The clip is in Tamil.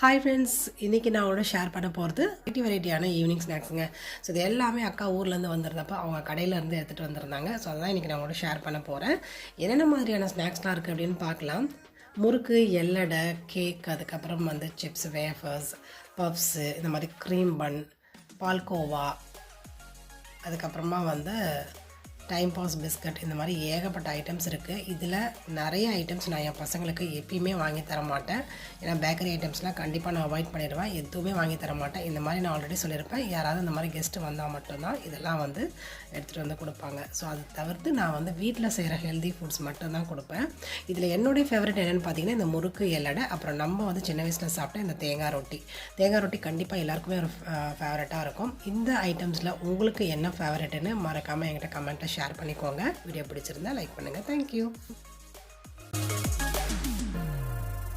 ஹாய் ஃப்ரெண்ட்ஸ், இன்றைக்கி நான் உங்களோட ஷேர் பண்ண போகிறது வெரைட்டியான ஈவினிங் ஸ்நாக்ஸுங்க. ஸோ இது எல்லாமே அக்கா ஊர்லேருந்து வந்திருந்தப்போ அவங்க கடையிலேருந்து எடுத்துகிட்டு வந்திருந்தாங்க. ஸோ அதுதான் இன்றைக்கி நான் உங்களோட ஷேர் பண்ண போகிறேன். என்னென்ன மாதிரியான ஸ்நாக்ஸ்லாம் இருக்குது அப்படின்னு பார்க்கலாம். முறுக்கு, எல்லடை, கேக், அதுக்கப்புறம் சிப்ஸ், வேஃபர்ஸ், பப்ஸு, இந்த மாதிரி க்ரீம் பன், பால்கோவா, அதுக்கப்புறமா டைம் பாஸ் பிஸ்கட், இந்த மாதிரி ஏகப்பட்ட ஐட்டம்ஸ் இருக்குது. இதில் நிறைய ஐட்டம்ஸ் நான் என் பசங்களுக்கு எப்பயுமே வாங்கி தர மாட்டேன். ஏன்னா பேக்கரி ஐட்டம்ஸ்லாம் கண்டிப்பாக நான் அவாய்ட் பண்ணிடுவேன். எதுவுமே வாங்கி தர மாட்டேன். இந்த மாதிரி நான் ஆல்ரெடி சொல்லியிருப்பேன், யாராவது இந்த மாதிரி கெஸ்ட்டு வந்தால் மட்டும்தான் இதெல்லாம் எடுத்துகிட்டு வந்து கொடுப்பாங்க. ஸோ அது தவிர்த்து நான் வீட்டில் செய்கிற ஹெல்தி ஃபுட்ஸ் மட்டும்தான் கொடுப்பேன். இதில் என்னுடைய ஃபேவரட் என்னென்னு பார்த்தீங்கன்னா இந்த முறுக்கு, எல்லடை, அப்புறம் நம்ம சின்ன வயசில் சாப்பிட்ட இந்த தேங்காய் ரொட்டி கண்டிப்பாக எல்லாருக்குமே ஒரு ஃபேவரட்டாக இருக்கும். இந்த ஐட்டம்ஸில் உங்களுக்கு என்ன ஃபேவரட்டுன்னு மறக்காமல் என்கிட்ட கமெண்ட்டில் ஷேர் பண்ணிக்கோங்க. வீடியோ பிடிச்சிருந்தா லைக் பண்ணுங்கள். தேங்க்யூ.